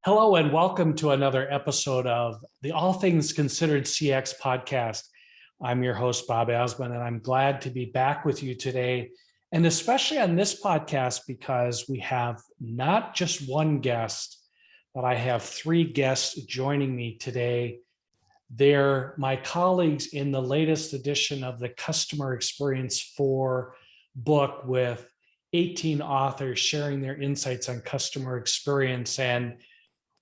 Hello and welcome to another episode of the All Things Considered CX podcast. I'm your host, Bob Azman, and I'm glad to be back with you today, and especially on this podcast because we have not just one guest, but I have three guests joining me today. They're my colleagues in the latest edition of the Customer Experience 4 book with 18 authors sharing their insights on customer experience. And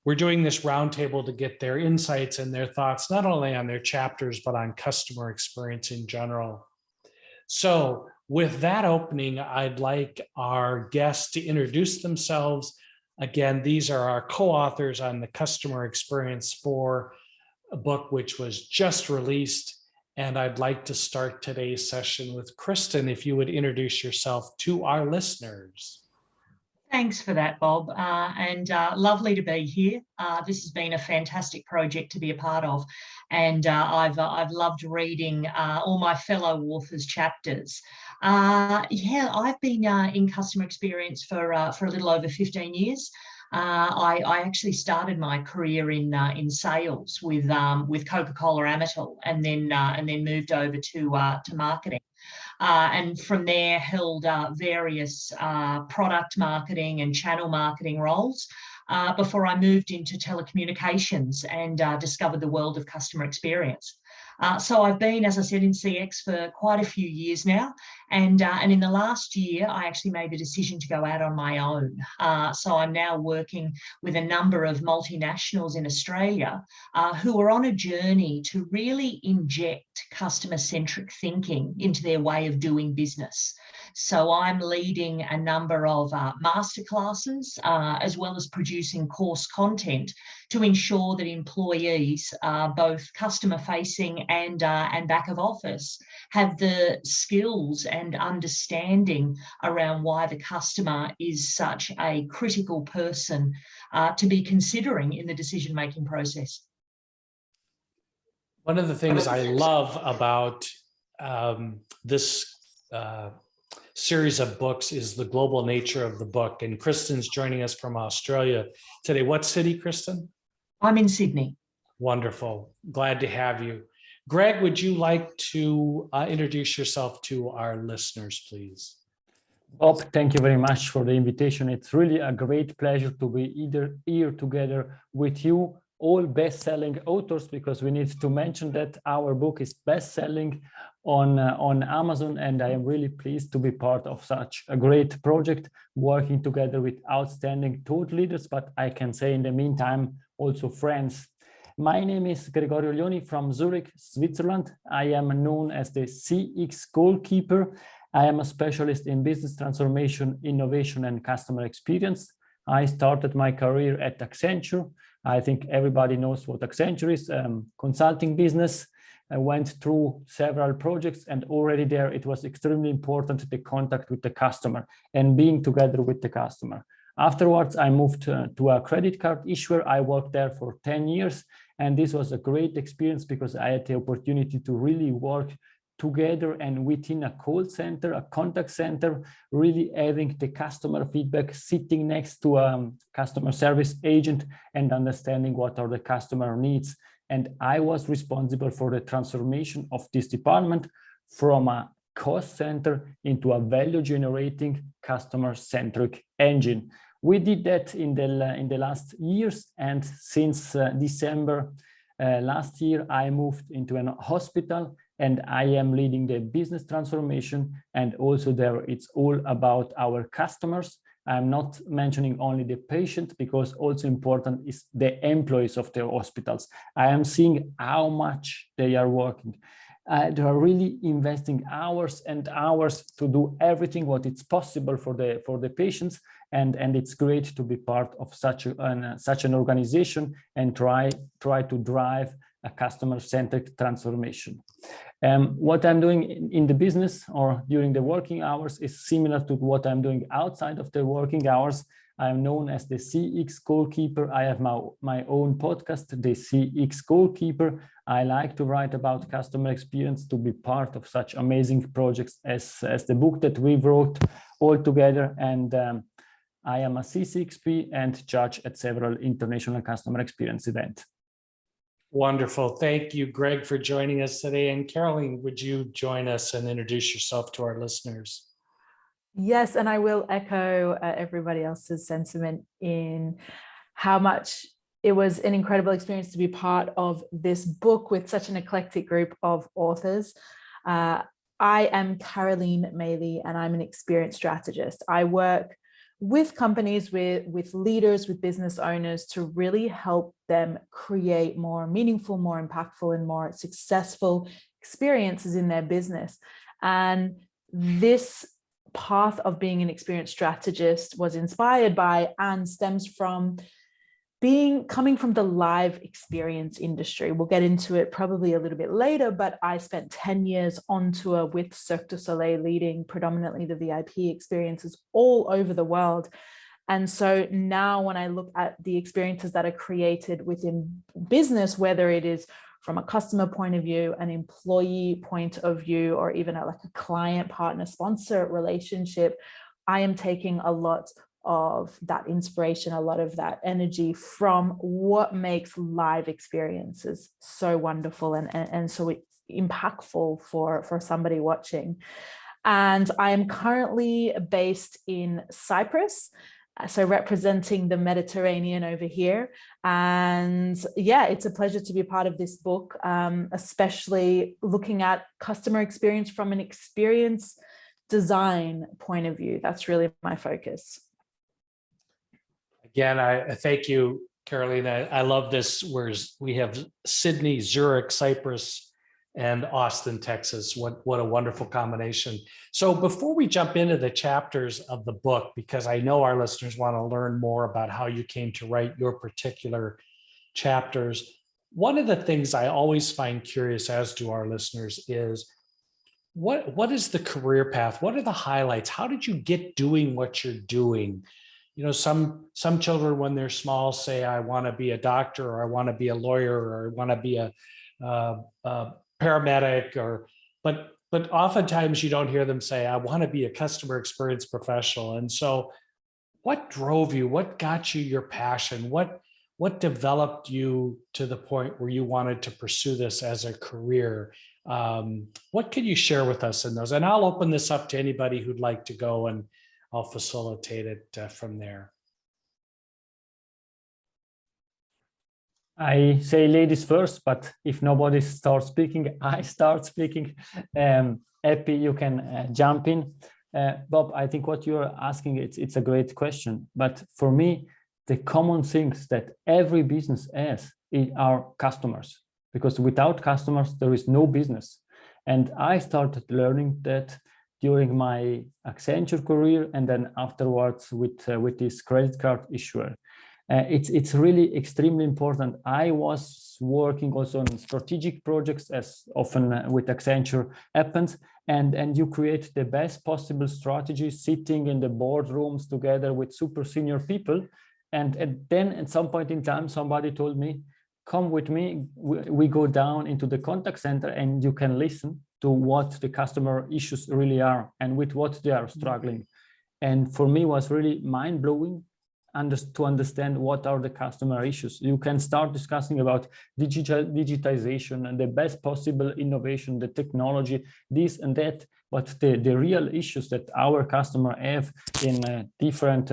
we're doing this roundtable to get their insights and their thoughts, not only on their chapters, but on customer experience in general. So with that opening, I'd like our guests to introduce themselves. Again, these are our co-authors on the Customer Experience 4 book, which was just released. And I'd like to start today's session with Kristin, if you would introduce yourself to our listeners. Thanks for that, Bob, and lovely to be here. This has been a fantastic project to be a part of, and I've loved reading all my fellow authors' chapters. I've been in customer experience for a little over 15 years. I actually started my career in sales with Coca-Cola Amatil, and then moved over to marketing. And from there held various product marketing and channel marketing roles before I moved into telecommunications and discovered the world of customer experience. So I've been, as I said, in CX for quite a few years now. And in the last year, I actually made the decision to go out on my own. So I'm now working with a number of multinationals in Australia who are on a journey to really inject customer-centric thinking into their way of doing business. So I'm leading a number of masterclasses as well as producing course content to ensure that employees, both customer-facing and back of office, have the skills and understanding around why the customer is such a critical person to be considering in the decision-making process. One of the things I love about this series of books is the global nature of the book. And Kristin's joining us from Australia today. What city, Kristin? I'm in Sydney. Wonderful. Glad to have you. Greg, would you like to introduce yourself to our listeners, please? Bob, thank you very much for the invitation. It's really a great pleasure to be here together with you, all best-selling authors, because we need to mention that our book is best-selling on Amazon, and I am really pleased to be part of such a great project, working together with outstanding thought leaders, but I can say in the meantime, also friends. My name is Gregorio Uglioni from Zurich, Switzerland. I am known as the CX goalkeeper. I am a specialist in business transformation, innovation, and customer experience. I started my career at Accenture. I think everybody knows what Accenture is, consulting business. I went through several projects, and already there it was extremely important, the contact with the customer and being together with the customer. Afterwards, I moved to a credit card issuer. I worked there for 10 years, and this was a great experience because I had the opportunity to really work together and within a call center, a contact center, really having the customer feedback, sitting next to a customer service agent and understanding what are the customer needs. And I was responsible for the transformation of this department from a cost center into a value generating customer-centric engine. We did that in the last years, and since December last year, I moved into a hospital, and I am leading the business transformation. And also there, it's all about our customers. I'm not mentioning only the patient, because also important is the employees of the hospitals. I am seeing how much they are working. They are really investing hours and hours to do everything what it's possible for the patients, and it's great to be part of such an organization and try to drive a customer-centric transformation. What I'm doing in the business or during the working hours is similar to what I'm doing outside of the working hours. I'm known as the CX goalkeeper. I have my own podcast, the CX goalkeeper. I like to write about customer experience, to be part of such amazing projects as the book that we wrote all together. And I am a CCXP and judge at several international customer experience events. Wonderful. Thank you, Greg, for joining us today. And Carolene, would you join us and introduce yourself to our listeners? Yes, and I will echo everybody else's sentiment in how much it was an incredible experience to be part of this book with such an eclectic group of authors. I am Carolene Méli, and I'm an experienced strategist. I work with companies, with leaders, with business owners to really help them create more meaningful, more impactful, and more successful experiences in their business. And this path of being an experienced strategist was inspired by and stems from coming from the live experience industry. We'll get into it probably a little bit later, but I spent 10 years on tour with Cirque du Soleil, leading predominantly the VIP experiences all over the world. And so now when I look at the experiences that are created within business, whether it is from a customer point of view, an employee point of view, or even like a client partner sponsor relationship, I am taking a lot of that inspiration, a lot of that energy from what makes live experiences so wonderful and so impactful for somebody watching. And I am currently based in Cyprus, so representing the Mediterranean over here. And yeah, it's a pleasure to be part of this book, especially looking at customer experience from an experience design point of view. That's really my focus. Again, I thank you, Caroline. I love this, whereas we have Sydney, Zurich, Cyprus, and Austin, Texas. What a wonderful combination. So before we jump into the chapters of the book, because I know our listeners want to learn more about how you came to write your particular chapters, one of the things I always find curious, as do our listeners, is what is the career path? What are the highlights? How did you get doing what you're doing? You know, some children when they're small say, I want to be a doctor, or I want to be a lawyer, or I want to be a paramedic, but oftentimes you don't hear them say, I want to be a customer experience professional. And so what drove you? What got you your passion? What developed you to the point where you wanted to pursue this as a career? What can you share with us in those? And I'll open this up to anybody who'd like to go, and I'll facilitate it from there. I say ladies first, but if nobody starts speaking, I start speaking. Happy you can jump in. Bob, I think what you're asking, it's a great question. But for me, the common things that every business has are customers, because without customers, there is no business. And I started learning that during my Accenture career, and then afterwards with this credit card issuer. It's really extremely important. I was working also on strategic projects, as often with Accenture happens, and you create the best possible strategy sitting in the boardrooms together with super senior people. And then at some point in time, somebody told me, come with me, we go down into the contact center and you can listen to what the customer issues really are and with what they are struggling. And for me, it was really mind-blowing to understand what are the customer issues. You can start discussing about digitization and the best possible innovation, the technology, this and that, but the real issues that our customer have in different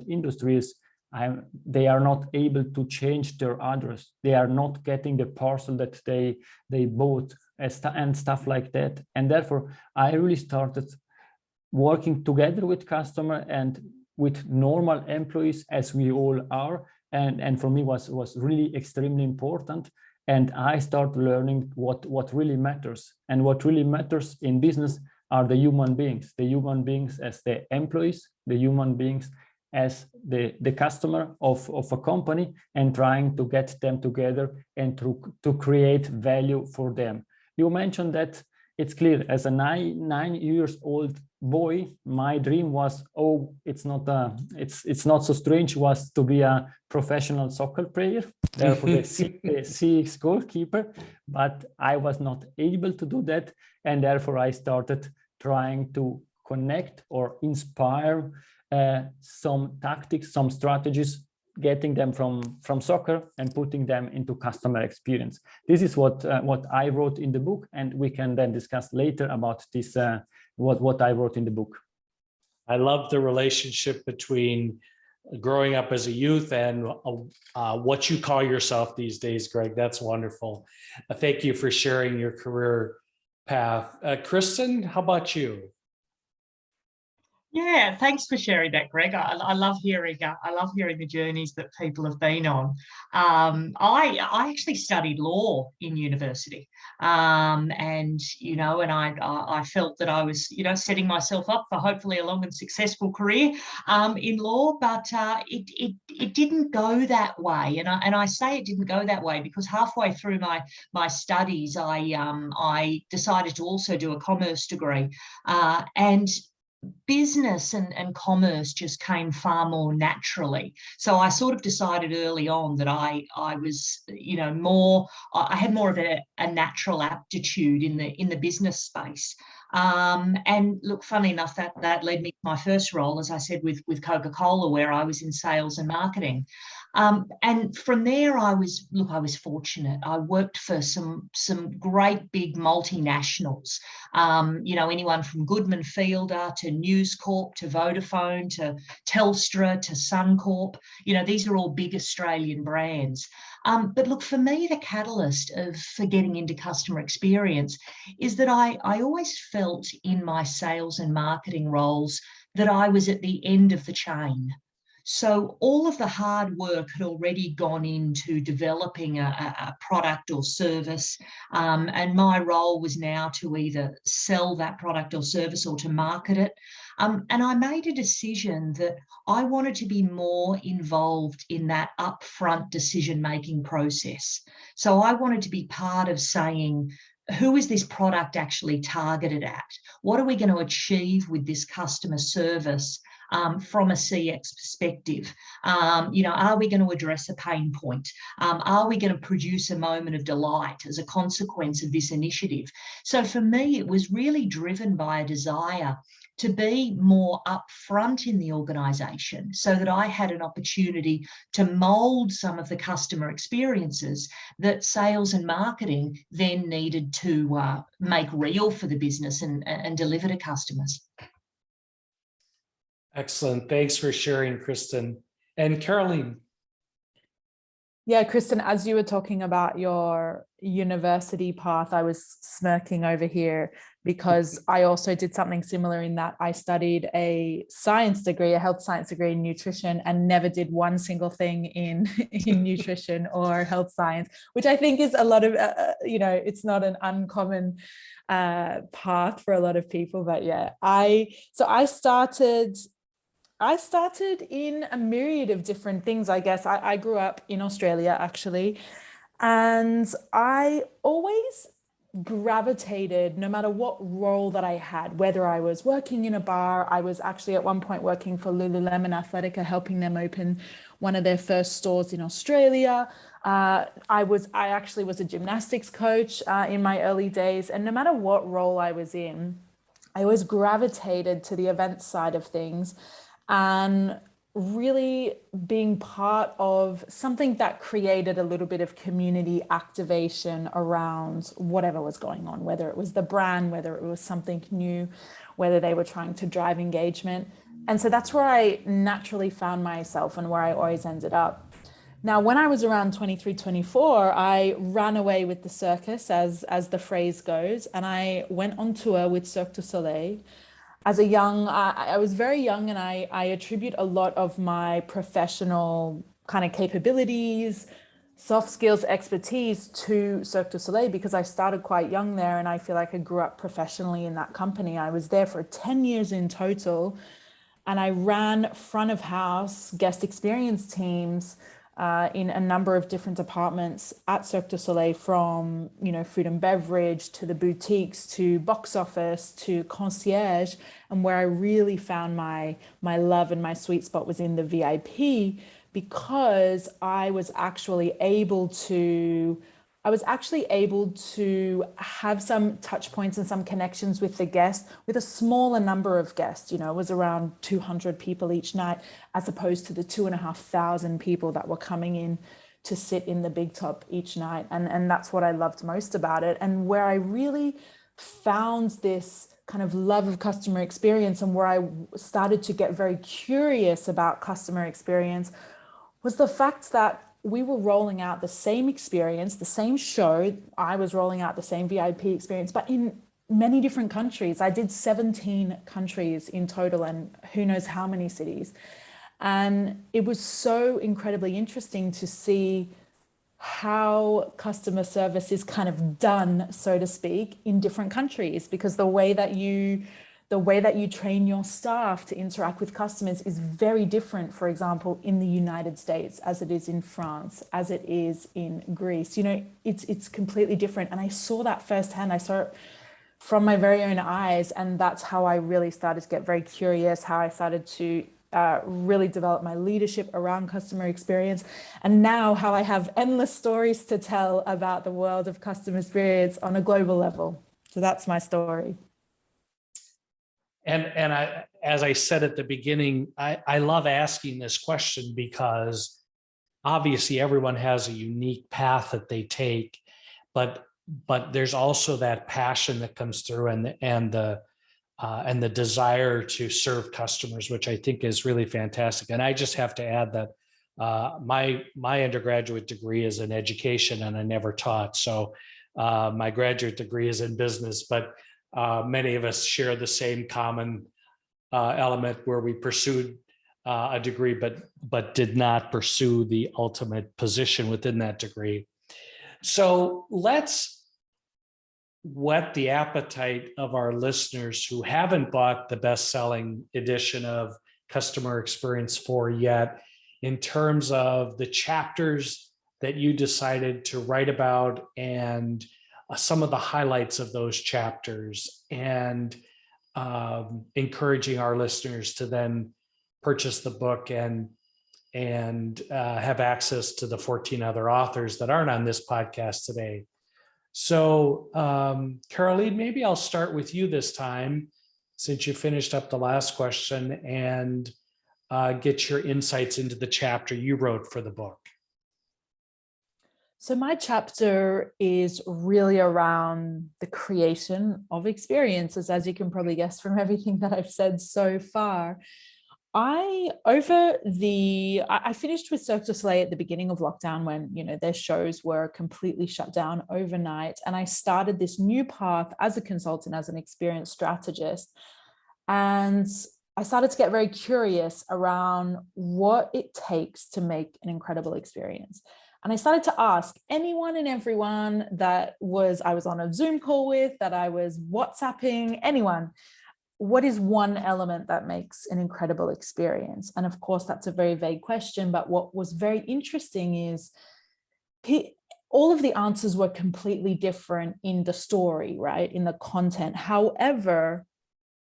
industries, they are not able to change their address. They are not getting the parcel that they bought and stuff like that. And therefore, I really started working together with customer and with normal employees, as we all are. And for me was really extremely important. And I started learning what really matters. And what really matters in business are the human beings as the employees, the human beings as the customer of a company, and trying to get them together and to create value for them. You mentioned that it's clear, as a nine years old boy, my dream was, it's not so strange, was to be a professional soccer player, therefore the CX goalkeeper, but I was not able to do that. And therefore I started trying to connect or inspire some tactics, some strategies, getting them from soccer and putting them into customer experience. This is what I wrote in the book, and we can then discuss later about this, what I wrote in the book. I love the relationship between growing up as a youth and what you call yourself these days, Greg. That's wonderful. Thank you for sharing your career path. Kristin, how about you? Yeah, thanks for sharing that, Greg. I love hearing the journeys that people have been on. I actually studied law in university, and I felt that I was setting myself up for hopefully a long and successful career in law, but it didn't go that way. And I say it didn't go that way because halfway through my studies, I decided to also do a commerce degree, and business and commerce just came far more naturally. So I sort of decided early on that I was, I had more of a natural aptitude in the business space. And look, funny enough, that led me to my first role, as I said, with Coca-Cola, where I was in sales and marketing. And from there, I was fortunate. I worked for some great big multinationals, anyone from Goodman Fielder to News Corp to Vodafone to Telstra to Suncorp. These are all big Australian brands. But look, for me, the catalyst for getting into customer experience is that I always felt in my sales and marketing roles that I was at the end of the chain. So all of the hard work had already gone into developing a product or service, and my role was now to either sell that product or service or to market it. And I made a decision that I wanted to be more involved in that upfront decision-making process. So I wanted to be part of saying, who is this product actually targeted at? What are we going to achieve with this customer service? From a CX perspective, are we going to address a pain point? Are we going to produce a moment of delight as a consequence of this initiative? So for me, it was really driven by a desire to be more upfront in the organisation so that I had an opportunity to mould some of the customer experiences that sales and marketing then needed to make real for the business and deliver to customers. Excellent. Thanks for sharing, Kristin. And Carolene. Yeah, Kristin, as you were talking about your university path, I was smirking over here because I also did something similar in that I studied a science degree, a health science degree in nutrition, and never did one single thing in nutrition or health science, which I think is a lot of, it's not an uncommon path for a lot of people. But yeah, I started in a myriad of different things, I guess. I grew up in Australia, actually, and I always gravitated, no matter what role that I had, whether I was working in a bar. I was actually at one point working for Lululemon Athletica, helping them open one of their first stores in Australia. I actually was a gymnastics coach in my early days, and no matter what role I was in, I always gravitated to the event side of things, and really being part of something that created a little bit of community activation around whatever was going on, whether it was the brand, whether it was something new, whether they were trying to drive engagement. And so that's where I naturally found myself and where I always ended up. Now, when I was around 23, 24, I ran away with the circus, as the phrase goes, and I went on tour with Cirque du Soleil. As a young, I was very young, and I attribute a lot of my professional kind of capabilities, soft skills, expertise to Cirque du Soleil because I started quite young there, and I feel like I grew up professionally in that company. I was there for 10 years in total, and I ran front of house guest experience teams in a number of different departments at Cirque du Soleil, from food and beverage to the boutiques to box office to concierge. And where I really found my love and my sweet spot was in the VIP, because I was actually able to I was actually able to have some touch points and some connections with the guests, with a smaller number of guests. You know, it was around 200 people each night, as opposed to the 2,500 people that were coming in to sit in the big top each night. And that's what I loved most about it. And where I really found this kind of love of customer experience, and where I started to get very curious about customer experience, was the fact that we were rolling out the same experience, the same show. I was rolling out the same VIP experience, but in many different countries. I did 17 countries in total, and who knows how many cities. And it was so incredibly interesting to see how customer service is kind of done, so to speak, in different countries, because the way that you train your staff to interact with customers is very different, for example, in the United States, as it is in France, as it is in Greece. You know, it's completely different. And I saw that firsthand. I saw it from my very own eyes. And that's how I really started to get very curious, how I started to really develop my leadership around customer experience. And now how I have endless stories to tell about the world of customer experience on a global level. So that's my story. And I, as I said at the beginning, I love asking this question because obviously everyone has a unique path that they take, but there's also that passion that comes through, and the desire to serve customers, which I think is really fantastic. And I just have to add that my undergraduate degree is in education, and I never taught. So my graduate degree is in business, but many of us share the same common element where we pursued a degree, but did not pursue the ultimate position within that degree. So let's whet the appetite of our listeners who haven't bought the best-selling edition of Customer Experience 4 yet, in terms of the chapters that you decided to write about, and some of the highlights of those chapters, and encouraging our listeners to then purchase the book and have access to the 14 other authors that aren't on this podcast today. So Carolene, maybe I'll start with you this time, since you finished up the last question, and get your insights into the chapter you wrote for the book. So my chapter is really around the creation of experiences, as you can probably guess from everything that I've said so far. I finished with Cirque du Soleil at the beginning of lockdown, when, you know, their shows were completely shut down overnight. And I started this new path as a consultant, as an experienced strategist. And I started to get very curious around what it takes to make an incredible experience. And I started to ask anyone and everyone that I was on a Zoom call with, that I was WhatsApping, anyone, what is one element that makes an incredible experience? And of course, that's a very vague question, but what was very interesting is all of the answers were completely different in the story, right? In the content. However,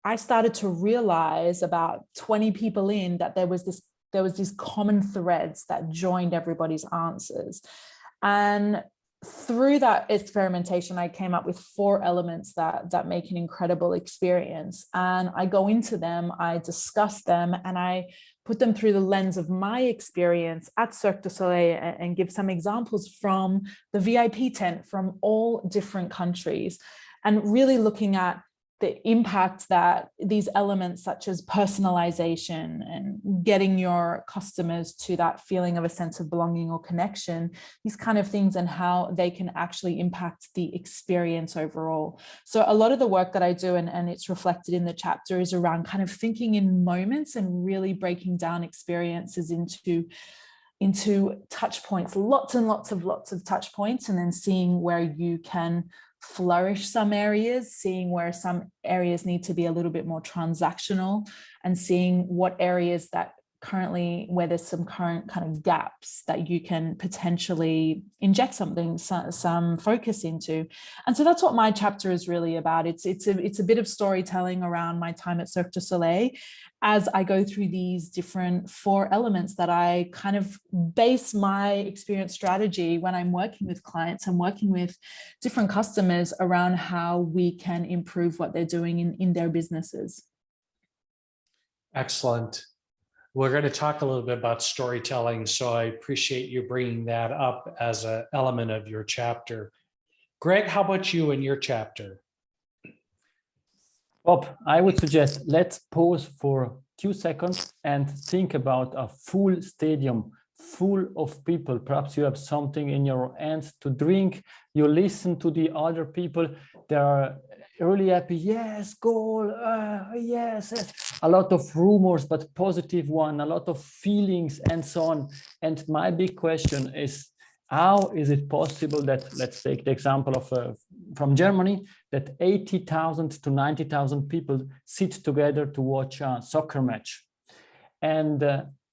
I started to realize about 20 people in that there was these common threads that joined everybody's answers. And through that experimentation, I came up with 4 elements that make an incredible experience. And I go into them, I discuss them, and I put them through the lens of my experience at Cirque du Soleil, and give some examples from the VIP tent from all different countries, and really looking at the impact that these elements such as personalization and getting your customers to that feeling of a sense of belonging or connection, these kind of things, and how they can actually impact the experience overall. So a lot of the work that I do, and it's reflected in the chapter, is around kind of thinking in moments and really breaking down experiences into touch points, lots and lots of touch points, and then seeing where you can flourish some areas, seeing where some areas need to be a little bit more transactional, and seeing what areas that currently, where there's some current kind of gaps that you can potentially inject some focus into. And so that's what my chapter is really about. It's a bit of storytelling around my time at Cirque du Soleil, as I go through these different 4 elements that I kind of base my experience strategy when I'm working with clients and working with different customers around how we can improve what they're doing in their businesses. Excellent. We're going to talk a little bit about storytelling, so I appreciate you bringing that up as an element of your chapter. Greg, how about you in your chapter? Bob, I would suggest let's pause for a few seconds and think about a full stadium full of people. Perhaps you have something in your hands to drink. You listen to the other people. They are really happy. Yes, goal. Yes, yes. A lot of rumors, but positive one. A lot of feelings and so on. And my big question is, how is it possible that, let's take the example of from Germany, that 80,000 to 90,000 people sit together to watch a soccer match? And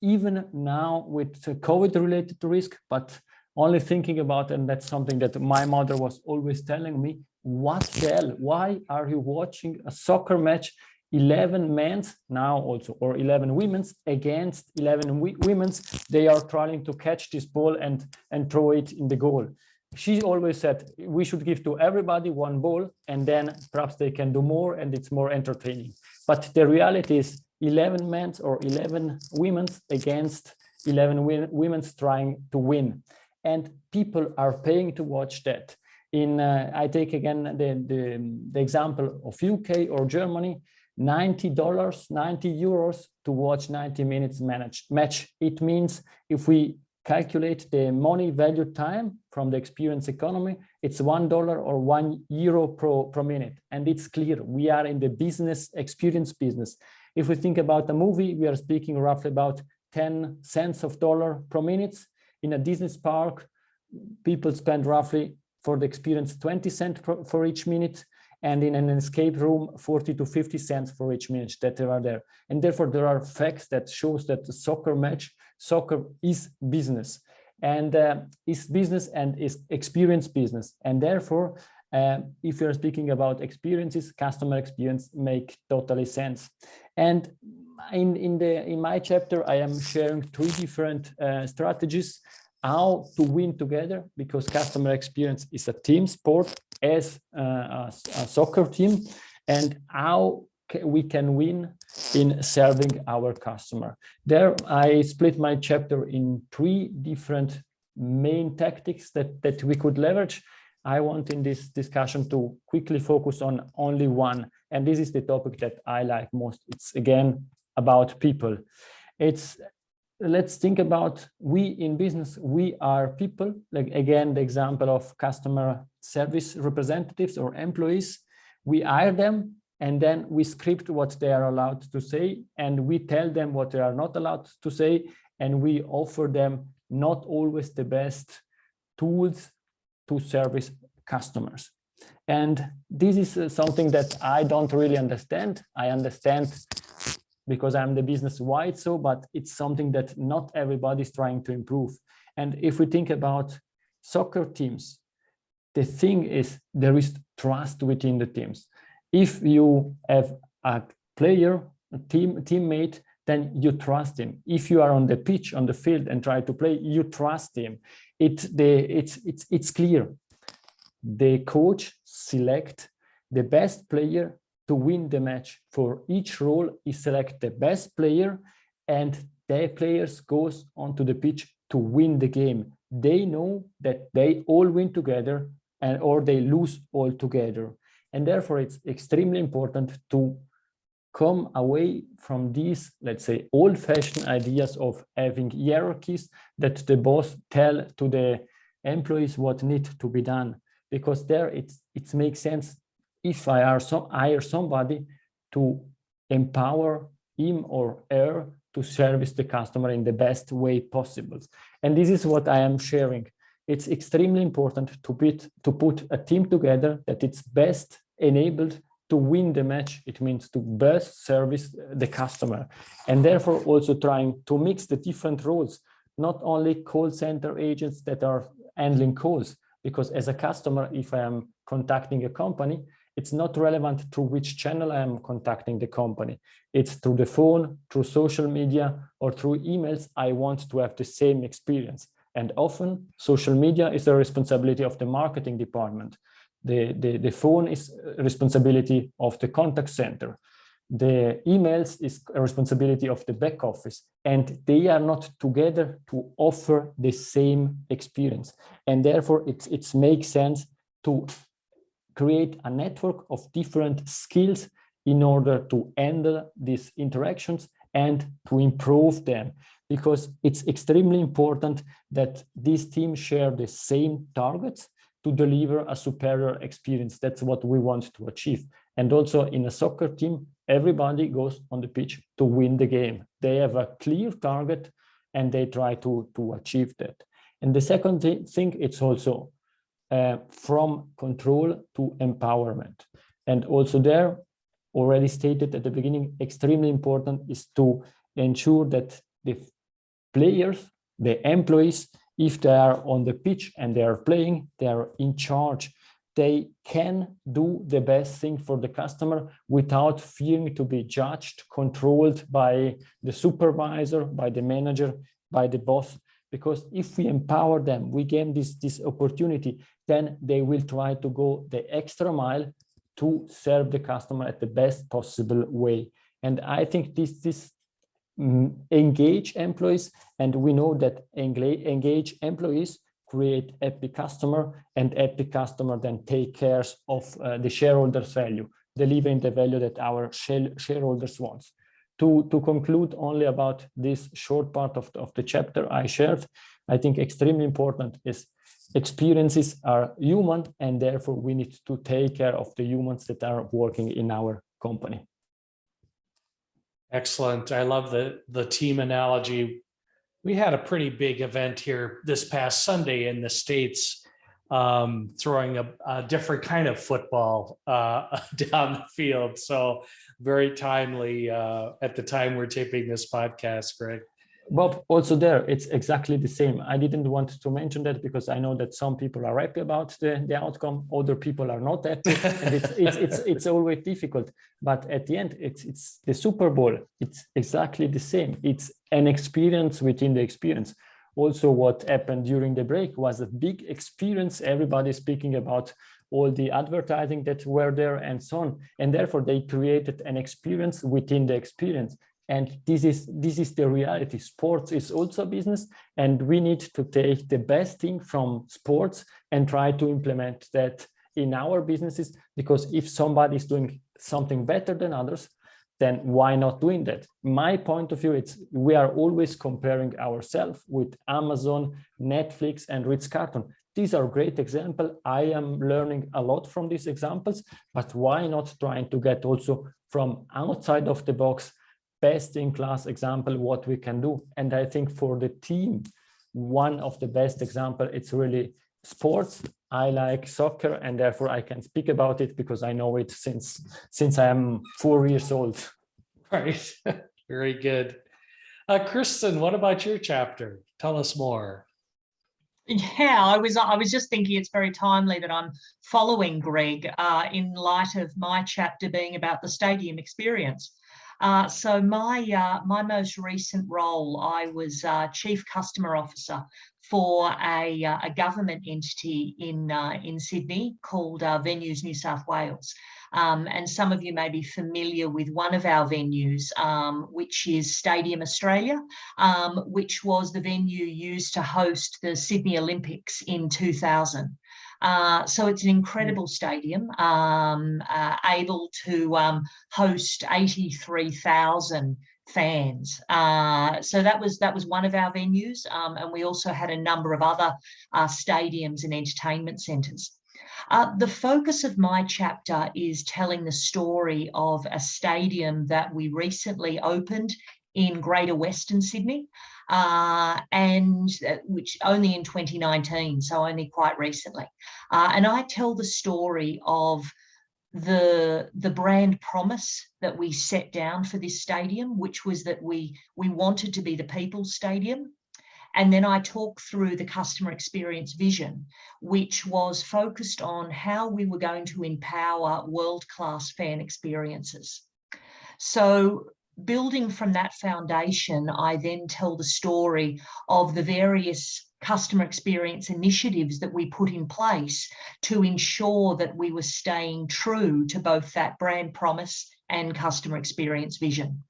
even now with COVID-related risk, but only thinking about, and that's something that my mother was always telling me, what the hell, why are you watching a soccer match, 11 men's now also, or 11 women's against 11 women's? They are trying to catch this ball and throw it in the goal. She always said, we should give to everybody one ball, and then perhaps they can do more and it's more entertaining. But the reality is 11 men's or 11 women's against 11 women's trying to win. And people are paying to watch that. I take again the example of UK or Germany, $90, 90 euros to watch 90 minutes match. It means if we calculate the money value time from the experience economy, it's $1 or €1 per minute. And it's clear we are in the business experience business. If we think about a movie, we are speaking roughly about 10 cents of dollar per minute. In a Disney park, people spend roughly for the experience 20 cents for each minute. And in an escape room, 40 to 50 cents for each minute that they are there. And therefore, there are facts that shows that the soccer is business, and is business and is experience business. And therefore, if you're speaking about experiences, customer experience make totally sense. And in my chapter, I am sharing 3 different strategies how to win together, because customer experience is a team sport as a soccer team, and how we can win in serving our customer. There, I split my chapter in 3 different main tactics that we could leverage. I want in this discussion to quickly focus on only one, and this is the topic that I like most. It's again about people. Let's think about, we in business, we are people. Like again, the example of customer service representatives or employees. We hire them, and then we script what they are allowed to say, and we tell them what they are not allowed to say, and we offer them not always the best tools to service customers. And this is something that I don't really understand. I understand because I'm the business wide, but it's something that not everybody is trying to improve. And if we think about soccer teams, the thing is there is trust within the teams. If you have a player, a teammate, then you trust him. If you are on the pitch, on the field and try to play, you trust him. It's clear. The coach select the best player to win the match. For each role, he select the best player, and their players goes onto the pitch to win the game. They know that they all win together or they lose all together. And therefore, it's extremely important to come away from these, let's say, old-fashioned ideas of having hierarchies that the boss tell to the employees what needs to be done. Because there it makes sense if I hire somebody to empower him or her to service the customer in the best way possible. And this is what I am sharing. It's extremely important to put a team together that it's best enabled to win the match. It means to best service the customer. And therefore also trying to mix the different roles, not only call center agents that are handling calls, because as a customer, if I am contacting a company it's not relevant through which channel I am contacting the company. It's through the phone, through social media, or through emails. I want to have the same experience. And often social media is the responsibility of the marketing department. The phone is a responsibility of the contact center. The emails is a responsibility of the back office, and they are not together to offer the same experience. And therefore it makes sense to create a network of different skills in order to handle these interactions and to improve them, because it's extremely important that these teams share the same targets to deliver a superior experience. That's what we want to achieve. And also in a soccer team, everybody goes on the pitch to win the game. They have a clear target and they try to achieve that. And the second thing, it's also from control to empowerment. And also there, already stated at the beginning, extremely important is to ensure that the players, the employees, if they are on the pitch and they are playing, they are in charge. They can do the best thing for the customer without fearing to be judged, controlled by the supervisor, by the manager, by the boss. Because if we empower them, we give this opportunity, then they will try to go the extra mile to serve the customer at the best possible way. And I think this engage employees, and we know that engage employees create happy customer, and happy customer then take care of the shareholders' value, delivering the value that our shareholders want. To conclude only about this short part of the chapter I shared, I think extremely important is experiences are human, and therefore we need to take care of the humans that are working in our company. Excellent. I love the team analogy. We had a pretty big event here this past Sunday in the States, throwing a different kind of football down the field. So very timely at the time we're taping this podcast, Greg. Bob, also there, it's exactly the same. I didn't want to mention that because I know that some people are happy about the outcome, other people are not happy, and it's always difficult. But at the end, it's the Super Bowl. It's exactly the same. It's an experience within the experience. Also, what happened during the break was a big experience. Everybody speaking about all the advertising that were there and so on. And therefore, they created an experience within the experience. And this is the reality. Sports is also business, and we need to take the best thing from sports and try to implement that in our businesses, because if somebody is doing something better than others, then why not doing that? My point of view, it's we are always comparing ourselves with Amazon, Netflix, and Ritz-Carlton. These are great examples. I am learning a lot from these examples, but why not trying to get also from outside of the box best-in-class example what we can do? And I think for the team, one of the best example, it's really sports. I like soccer, and therefore I can speak about it because I know it since I am 4 years old. Right. Very good. Kristin, what about your chapter? Tell us more. Yeah, I was just thinking it's very timely that I'm following Greg in light of my chapter being about the stadium experience. So my most recent role, I was Chief Customer Officer for a government entity in Sydney called Venues New South Wales. And some of you may be familiar with one of our venues, which is Stadium Australia, which was the venue used to host the Sydney Olympics in 2000. So it's an incredible stadium, able to host 83,000 fans. So that was one of our venues, and we also had a number of other stadiums and entertainment centres. The focus of my chapter is telling the story of a stadium that we recently opened in Greater Western Sydney, and which only in 2019, so only quite recently. And I tell the story of the brand promise that we set down for this stadium, which was that we wanted to be the people's stadium, And then I talk through the customer experience vision, which was focused on how we were going to empower world-class fan experiences. So building from that foundation, I then tell the story of the various customer experience initiatives that we put in place to ensure that we were staying true to both that brand promise and customer experience vision.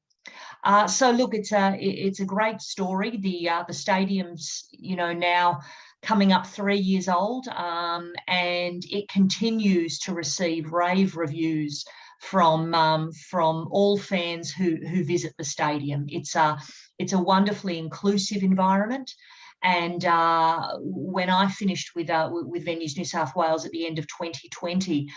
So look, it's a great story. The stadium's, now coming up 3 years old, and it continues to receive rave reviews from all fans who visit the stadium. It's a wonderfully inclusive environment. And when I finished with Venues New South Wales at the end of 2020,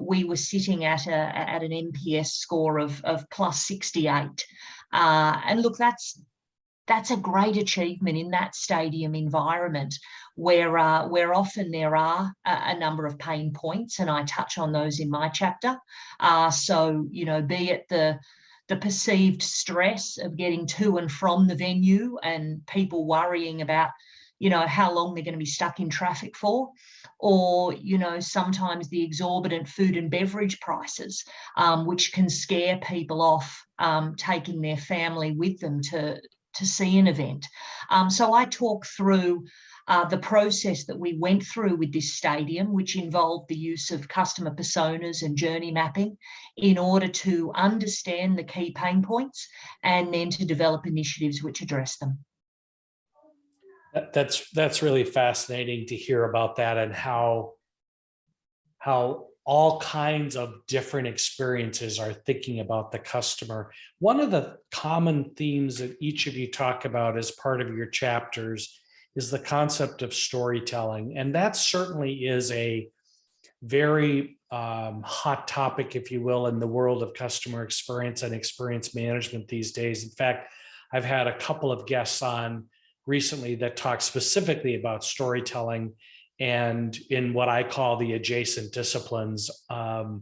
we were sitting at an NPS score of plus 68. And look, that's a great achievement in that stadium environment where often there are a number of pain points, and I touch on those in my chapter. So, be it the perceived stress of getting to and from the venue and people worrying about, how long they're going to be stuck in traffic for, or, sometimes the exorbitant food and beverage prices, which can scare people off taking their family with them to see an event. So I talk through the process that we went through with this stadium, which involved the use of customer personas and journey mapping in order to understand the key pain points and then to develop initiatives which address them. That's really fascinating to hear about that, and how all kinds of different experiences are thinking about the customer. One of the common themes that each of you talk about as part of your chapters is the concept of storytelling. And that certainly is a very hot topic, if you will, in the world of customer experience and experience management these days. In fact, I've had a couple of guests on recently that talk specifically about storytelling and in what I call the adjacent disciplines of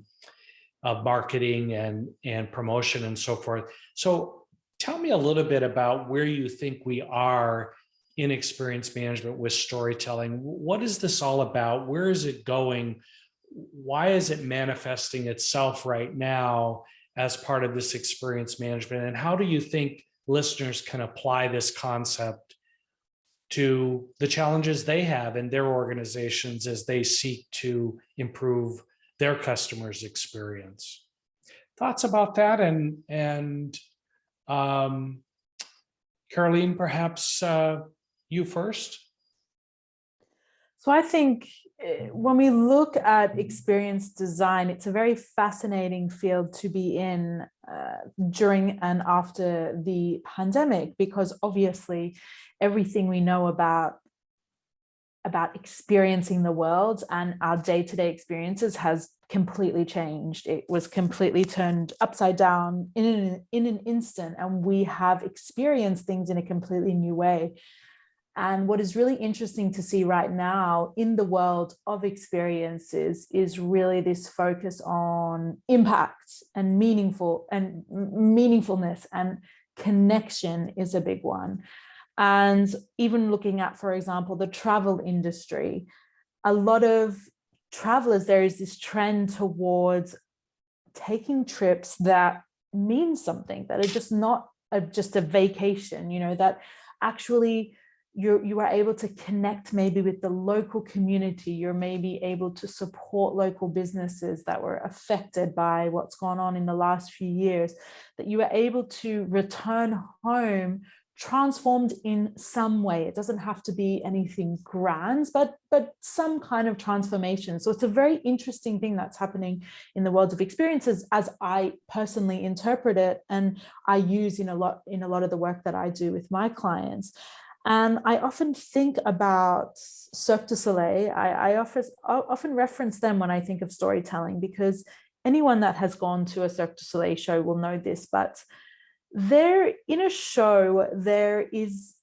marketing and promotion and so forth. So tell me a little bit about where you think we are in experience management with storytelling. What is this all about? Where is it going? Why is it manifesting itself right now as part of this experience management? And how do you think listeners can apply this concept to the challenges they have in their organizations as they seek to improve their customers' experience? Thoughts about that? And Carolene, perhaps you first. So I think when we look at experience design, it's a very fascinating field to be in during and after the pandemic, because obviously everything we know about experiencing the world and our day-to-day experiences has completely changed. It was completely turned upside down in an instant, and we have experienced things in a completely new way. And what is really interesting to see right now in the world of experiences is really this focus on impact and meaningfulness, and connection is a big one. And even looking at, for example, the travel industry, a lot of travelers, there is this trend towards taking trips that mean something, that are just not just a vacation, that actually you are able to connect maybe with the local community. You're maybe able to support local businesses that were affected by what's gone on in the last few years, that you are able to return home transformed in some way. It doesn't have to be anything grand, but some kind of transformation. So it's a very interesting thing that's happening in the world of experiences, as I personally interpret it, and I use in a lot of the work that I do with my clients. And I often think about Cirque du Soleil. I often reference them when I think of storytelling, because anyone that has gone to a Cirque du Soleil show will know this, but in a show, there is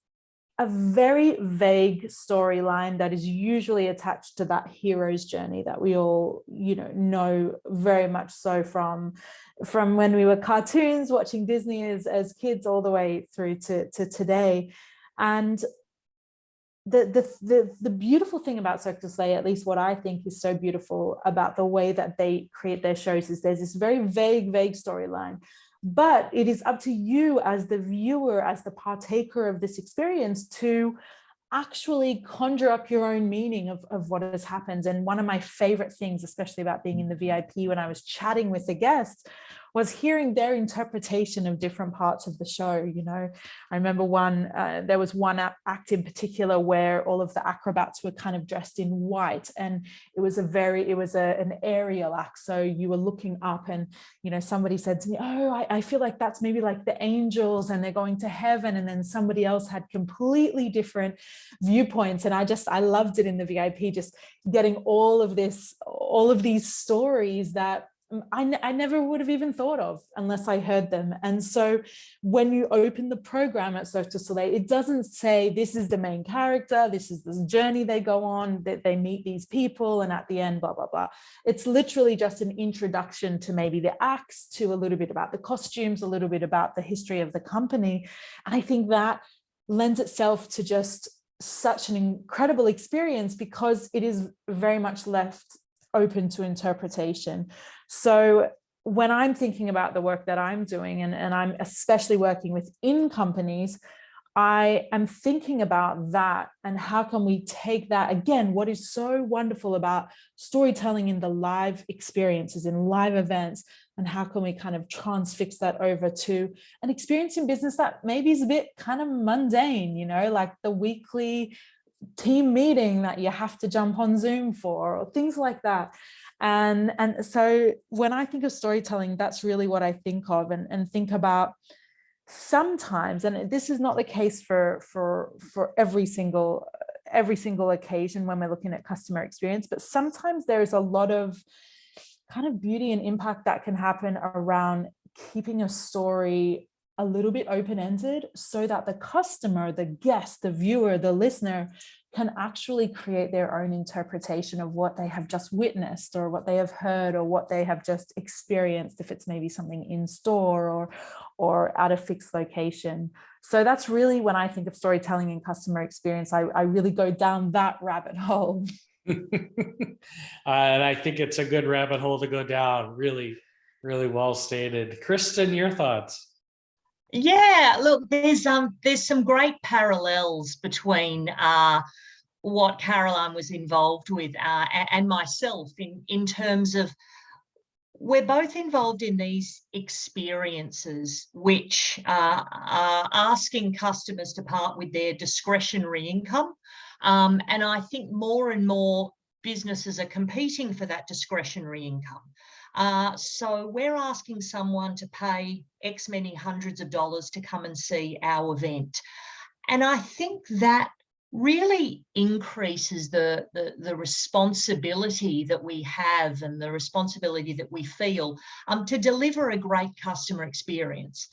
a very vague storyline that is usually attached to that hero's journey that we all, know very much so from when we were cartoons, watching Disney as kids, all the way through to today. And the beautiful thing about Cirque du Soleil, at least what I think is so beautiful about the way that they create their shows, is there's this very vague storyline, but it is up to you as the viewer, as the partaker of this experience, to actually conjure up your own meaning of what has happened. And one of my favorite things, especially about being in the VIP when I was chatting with the guests, was hearing their interpretation of different parts of the show. You know, I remember there was one act in particular where all of the acrobats were kind of dressed in white, and it was an aerial act. So you were looking up, and, you know, somebody said to me, oh, I feel like that's maybe like the angels and they're going to heaven. And then somebody else had completely different viewpoints. And I loved it in the VIP, just getting all of these stories that I never would have even thought of unless I heard them. And so when you open the program at Cirque du Soleil, it doesn't say this is the main character, this is the journey they go on, that they meet these people, and at the end, blah, blah, blah. It's literally just an introduction to maybe the acts, to a little bit about the costumes, a little bit about the history of the company. And I think that lends itself to just such an incredible experience, because it is very much left open to interpretation. So when I'm thinking about the work that I'm doing, and I'm especially working within companies, I am thinking about that, and how can we take that, again, what is so wonderful about storytelling in the live experiences, in live events, and how can we kind of transfix that over to an experience in business that maybe is a bit kind of mundane, you know, like the weekly team meeting that you have to jump on Zoom for, or things like that. And so when I think of storytelling, that's really what I think of, and think about sometimes, and this is not the case for every single occasion when we're looking at customer experience, but sometimes there's a lot of kind of beauty and impact that can happen around keeping a story a little bit open-ended, so that the customer, the guest, the viewer, the listener can actually create their own interpretation of what they have just witnessed, or what they have heard, or what they have just experienced, if it's maybe something in store or at a fixed location. So that's really, when I think of storytelling and customer experience, I really go down that rabbit hole. And I think it's a good rabbit hole to go down. Really, really well stated. Kristin, your thoughts? Yeah, look, there's some great parallels between what Caroline was involved with and myself, in terms of, we're both involved in these experiences which are asking customers to part with their discretionary income. And I think more and more businesses are competing for that discretionary income. So we're asking someone to pay X many hundreds of dollars to come and see our event. And I think that really increases the responsibility that we have, and the responsibility that we feel to deliver a great customer experience,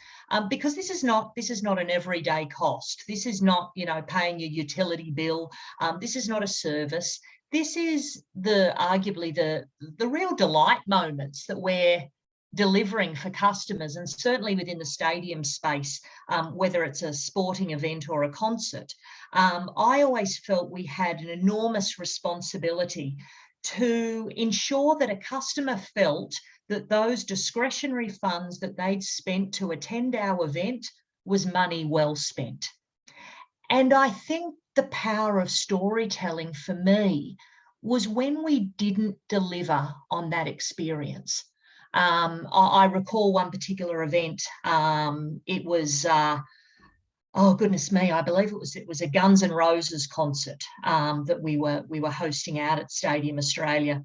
because this is not an everyday cost. This is not, you know, paying your utility bill. This is not a service. This is arguably the real delight moments that we're delivering for customers, and certainly within the stadium space, whether it's a sporting event or a concert. I always felt we had an enormous responsibility to ensure that a customer felt that those discretionary funds that they'd spent to attend our event was money well spent. And I think the power of storytelling for me was when we didn't deliver on that experience. I recall one particular event. It was, oh goodness me, I believe it was a Guns N' Roses concert that we were hosting out at Stadium Australia.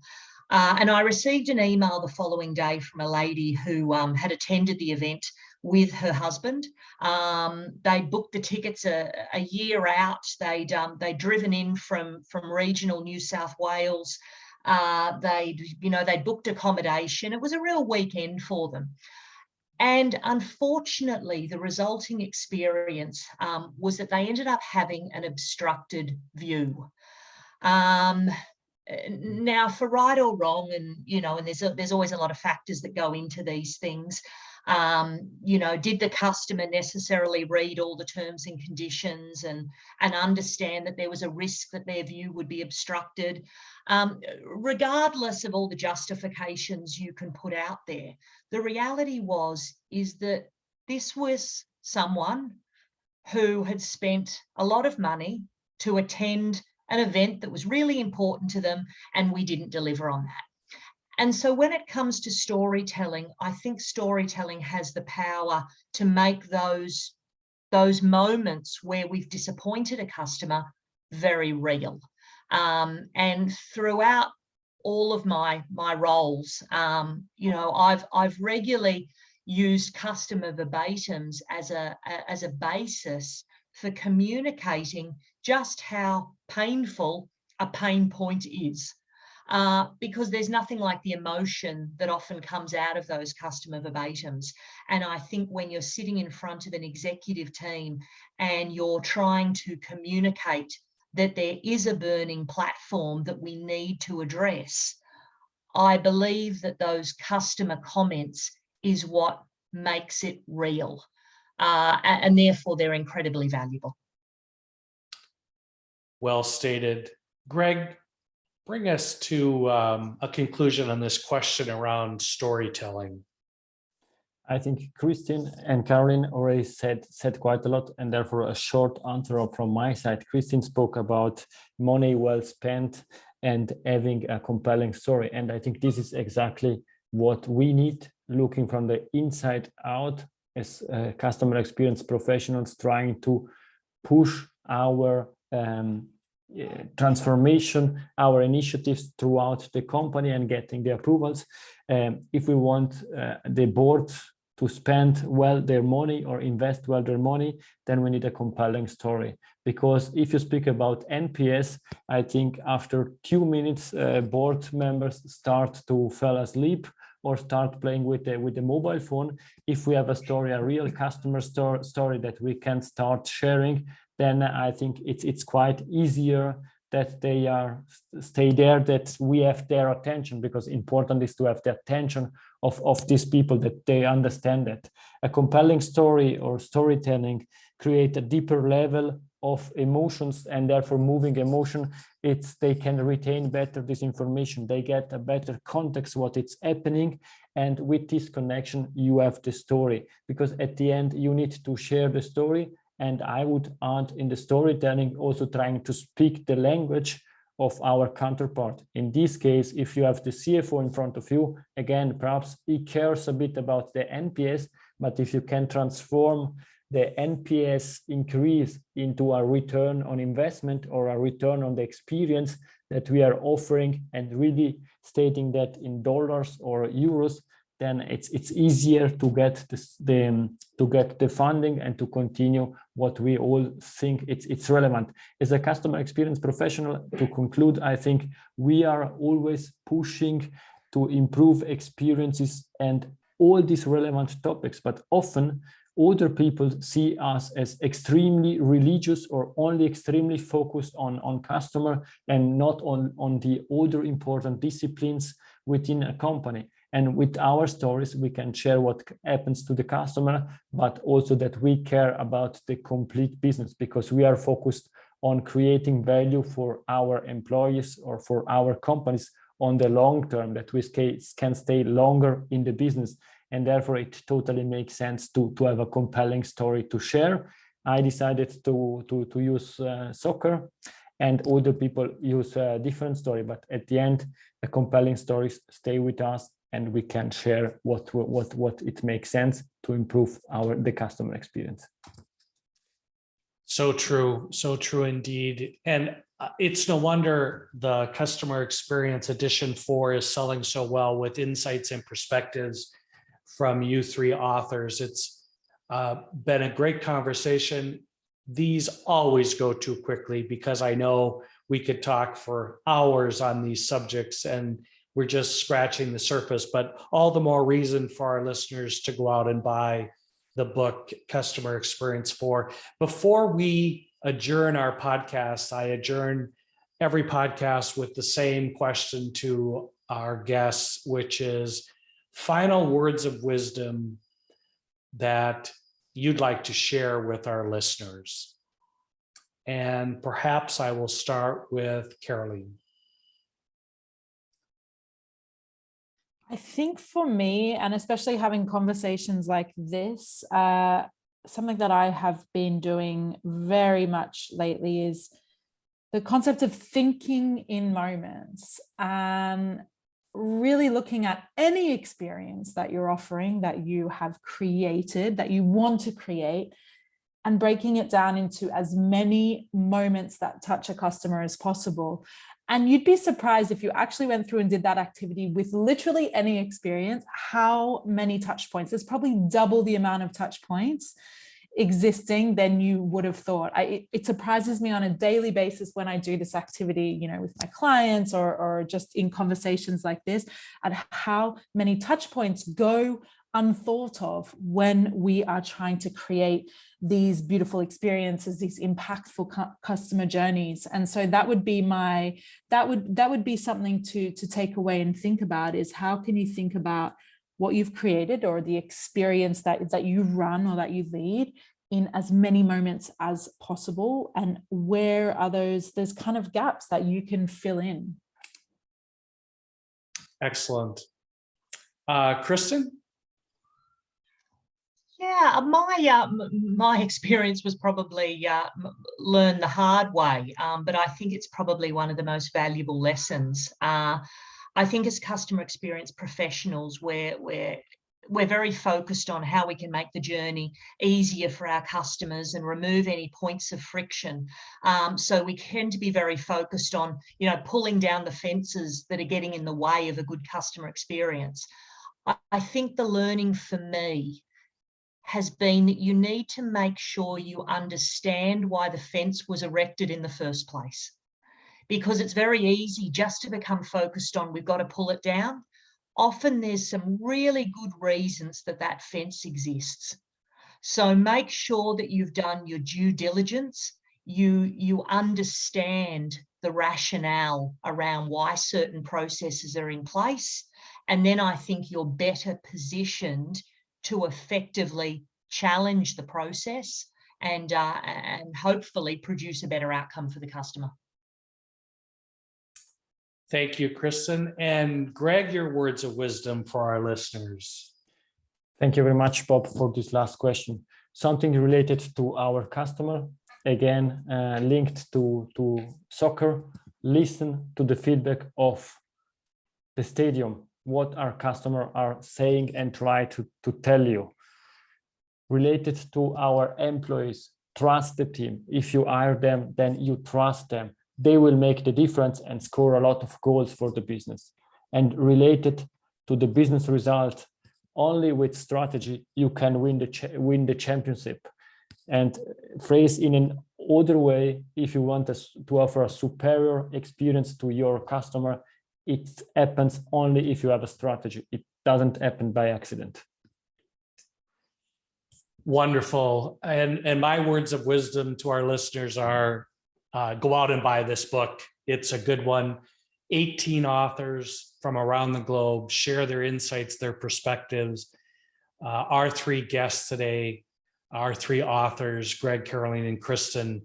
And I received an email the following day from a lady who had attended the event with her husband. They booked the tickets a year out. They'd driven in from regional New South Wales. They'd booked accommodation. It was a real weekend for them. And unfortunately, the resulting experience was that they ended up having an obstructed view. Now, for right or wrong, and there's always a lot of factors that go into these things. Did the customer necessarily read all the terms and conditions and understand that there was a risk that their view would be obstructed? Regardless of all the justifications you can put out there, the reality is that this was someone who had spent a lot of money to attend an event that was really important to them, and we didn't deliver on that. And so when it comes to storytelling, I think storytelling has the power to make those moments where we've disappointed a customer very real. And throughout all of my roles, I've regularly used customer verbatims as a basis for communicating just how painful a pain point is. Because there's nothing like the emotion that often comes out of those customer verbatims. And I think when you're sitting in front of an executive team and you're trying to communicate that there is a burning platform that we need to address, I believe that those customer comments is what makes it real. And therefore they're incredibly valuable. Well stated. Greg, bring us to a conclusion on this question around storytelling. I think Kristin and Carolene already said quite a lot, and therefore a short answer from my side. Kristin spoke about money well spent and having a compelling story. And I think this is exactly what we need, looking from the inside out as customer experience professionals, trying to push our transformation, our initiatives throughout the company and getting the approvals. If we want the board to spend well their money or invest well their money, then we need a compelling story. Because if you speak about NPS, I think after 2 minutes, board members start to fall asleep or start playing with the mobile phone. If we have a story, a real customer story that we can start sharing, then I think it's quite easier that they stay there, that we have their attention, because important is to have the attention of these people, that they understand that. A compelling story or storytelling create a deeper level of emotions, and therefore moving emotion, they can retain better this information. They get a better context what it's happening, and with this connection you have the story, because at the end you need to share the story. And I would add in the storytelling also trying to speak the language of our counterpart. In this case, if you have the CFO in front of you, again, perhaps he cares a bit about the NPS, but if you can transform the NPS increase into a return on investment or a return on the experience that we are offering, and really stating that in dollars or euros, then it's easier to get the funding and to continue what we all think it's relevant. As a customer experience professional, to conclude, I think we are always pushing to improve experiences and all these relevant topics, but often other people see us as extremely religious or only extremely focused on customer and not on the other important disciplines within a company. And with our stories, we can share what happens to the customer, but also that we care about the complete business, because we are focused on creating value for our employees or for our companies on the long term, that we can stay longer in the business. And therefore, it totally makes sense to have a compelling story to share. I decided to use soccer, and other people use a different story. But at the end, the compelling stories stay with us, and we can share what it makes sense to improve the customer experience. So true indeed. And it's no wonder the customer experience edition 4 is selling so well, with insights and perspectives from you three authors. It's been a great conversation. These always go too quickly, because I know we could talk for hours on these subjects, and we're just scratching the surface, but all the more reason for our listeners to go out and buy the book, Customer Experience 4. Before we adjourn our podcast, I adjourn every podcast with the same question to our guests, which is final words of wisdom that you'd like to share with our listeners? And perhaps I will start with Carolene. I think for me, and especially having conversations like this, something that I have been doing very much lately is the concept of thinking in moments and really looking at any experience that you're offering, that you have created, that you want to create, and breaking it down into as many moments that touch a customer as possible. And you'd be surprised if you actually went through and did that activity with literally any experience, how many touch points. There's probably double the amount of touch points existing than you would have thought. It surprises me on a daily basis when I do this activity, with my clients or just in conversations like this, at how many touch points go unthought of when we are trying to create these beautiful experiences, these impactful customer journeys. And so that would be that would be something to take away and think about, is how can you think about what you've created or the experience that you run or that you lead in as many moments as possible, and where are there's kind of gaps that you can fill in. Excellent. Kristin? Yeah, my experience was probably learn the hard way, but I think it's probably one of the most valuable lessons. I think as customer experience professionals, we're very focused on how we can make the journey easier for our customers and remove any points of friction. So we tend to be very focused on, pulling down the fences that are getting in the way of a good customer experience. I think the learning for me has been that you need to make sure you understand why the fence was erected in the first place. Because it's very easy just to become focused on, we've got to pull it down. Often there's some really good reasons that fence exists. So make sure that you've done your due diligence, you understand the rationale around why certain processes are in place. And then I think you're better positioned to effectively challenge the process and hopefully produce a better outcome for the customer. Thank you, Kristin. And Greg, your words of wisdom for our listeners. Thank you very much, Bob, for this last question. Something related to our customer, again, linked to soccer. Listen to the feedback of the stadium, what our customers are saying, and try to tell you. Related to our employees, trust the team. If you hire them, then you trust them. They will make the difference and score a lot of goals for the business. And related to the business result, only with strategy you can win the championship. And phrase in an other way, if you want us to offer a superior experience to your customer, it happens only if you have a strategy. It doesn't happen by accident. Wonderful. And my words of wisdom to our listeners are, go out and buy this book. It's a good one. 18 authors from around the globe share their insights, their perspectives. Our three guests today, our three authors, Greg, Carolene, and Kristin,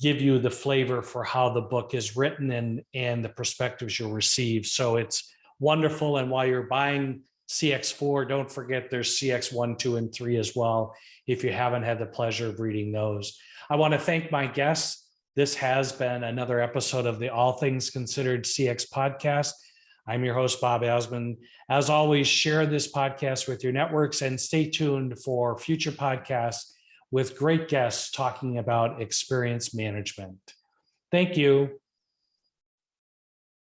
give you the flavor for how the book is written and the perspectives you'll receive. So it's wonderful. And while you're buying CX4, don't forget there's CX1, 2, and 3 as well, if you haven't had the pleasure of reading those. I want to thank my guests. This has been another episode of the All Things Considered CX podcast. I'm your host, Bob Azman. As always, share this podcast with your networks and stay tuned for future podcasts with great guests talking about experience management. Thank you.